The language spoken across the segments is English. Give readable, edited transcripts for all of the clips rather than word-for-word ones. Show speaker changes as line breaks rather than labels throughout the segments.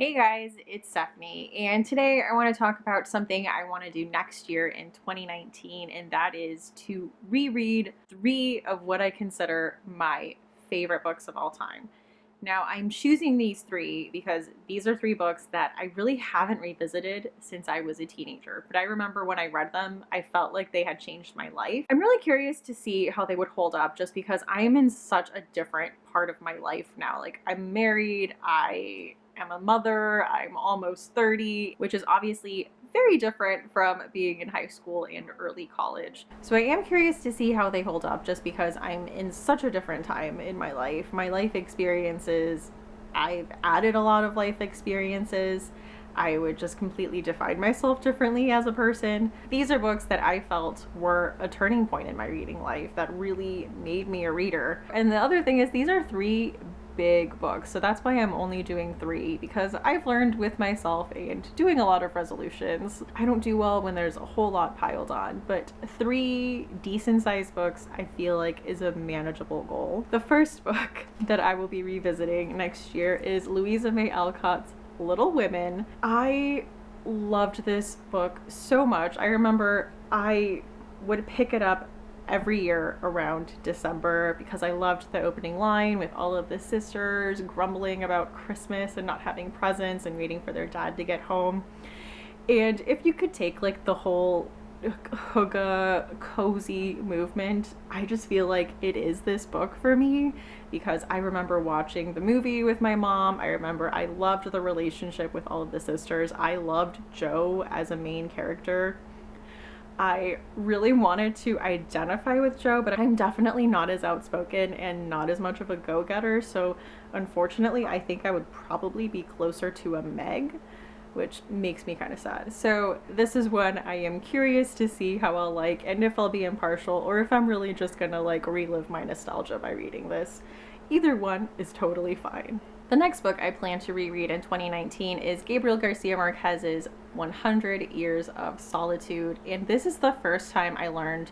Hey guys, it's Stephanie, and today I want to talk about something I want to do next year in 2019, and that is to reread three of what I consider my favorite books of all time. Now, I'm choosing these three because these are three books that I really haven't revisited since I was a teenager. But I remember when I read them, I felt like they had changed my life. I'm really curious to see how they would hold up just because I am in such a different part of my life now. Like, I'm married, I am a mother, I'm almost 30, which is obviously very different from being in high school and early college. So I am curious to see how they hold up just because I'm in such a different time in my life. My life experiences, I've added a lot of life experiences. I would just completely define myself differently as a person. These are books that I felt were a turning point in my reading life that really made me a reader. And the other thing is, these are three big books, so that's why I'm only doing three, because I've learned with myself and doing a lot of resolutions, I don't do well when there's a whole lot piled on, but three decent sized books I feel like is a manageable goal. The first book that I will be revisiting next year is Louisa May Alcott's Little Women. I loved this book so much. I remember I would pick it up every year around December because I loved the opening line with all of the sisters grumbling about Christmas and not having presents and waiting for their dad to get home. And if you could take like the whole hygge cozy movement, I just feel like it is this book for me because I remember watching the movie with my mom. I remember I loved the relationship with all of the sisters. I loved Jo as a main character. I really wanted to identify with Jo, but I'm definitely not as outspoken and not as much of a go-getter. So unfortunately, I think I would probably be closer to a Meg, which makes me kind of sad. So this is one I am curious to see how I'll like and if I'll be impartial or if I'm really just gonna like relive my nostalgia by reading this. Either one is totally fine. The next book I plan to reread in 2019 is Gabriel Garcia Marquez's 100 Years of Solitude, and this is the first time I learned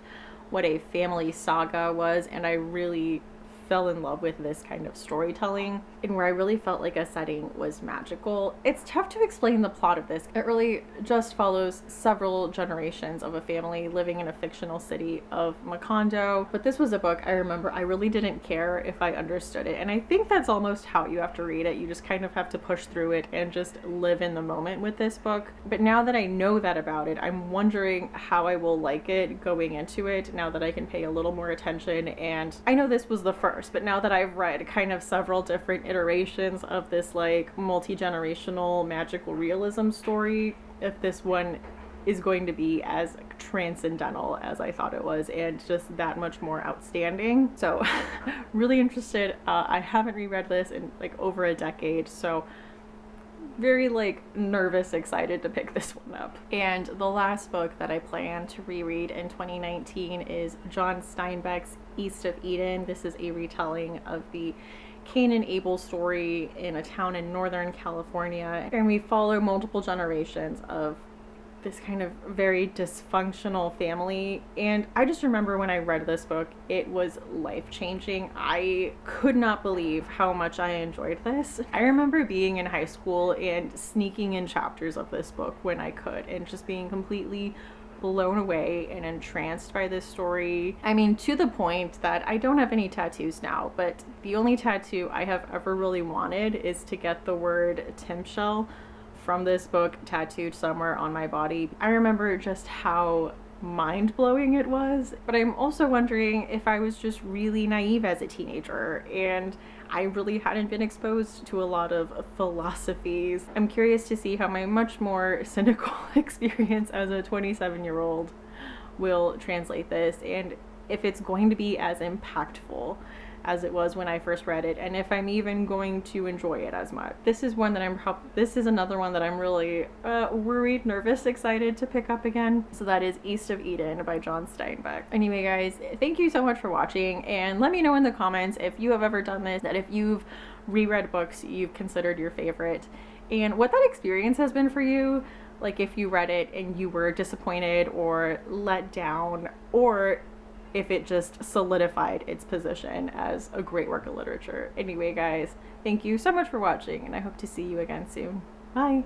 what a family saga was, and I really fell in love with this kind of storytelling and where I really felt like a setting was magical. It's tough to explain the plot of this. It really just follows several generations of a family living in a fictional city of Macondo. But this was a book I remember I really didn't care if I understood it. And I think that's almost how you have to read it. You just kind of have to push through it and just live in the moment with this book. But now that I know that about it, I'm wondering how I will like it going into it now that I can pay a little more attention. And I know this was the first, but now that I've read kind of several different iterations of this like multi-generational magical realism story, if this one is going to be as transcendental as I thought it was and just that much more outstanding. So really interested. I haven't reread this in like over a decade, so very like nervous, excited to pick this one up. And the last book that I plan to reread in 2019 is John Steinbeck's East of Eden. This is a retelling of the Cain and Abel story in a town in Northern California, and we follow multiple generations of this kind of very dysfunctional family. And I just remember when I read this book, it was life-changing. I could not believe how much I enjoyed this. I remember being in high school and sneaking in chapters of this book when I could and just being completely blown away and entranced by this story. I mean, to the point that I don't have any tattoos now, but the only tattoo I have ever really wanted is to get the word Timshell from this book tattooed somewhere on my body. I remember just how mind-blowing it was, but I'm also wondering if I was just really naive as a teenager and I really hadn't been exposed to a lot of philosophies. I'm curious to see how my much more cynical experience as a 27-year-old will translate this and if it's going to be as impactful as it was when I first read it, and if I'm even going to enjoy it as much. This is another one that I'm really worried, nervous, excited to pick up again. So that is East of Eden by John Steinbeck. Anyway, guys, thank you so much for watching, and let me know in the comments if you have ever done this, that if you've reread books you've considered your favorite, and what that experience has been for you. Like if you read it and you were disappointed or let down, or if it just solidified its position as a great work of literature. Anyway, guys, thank you so much for watching, and I hope to see you again soon. Bye.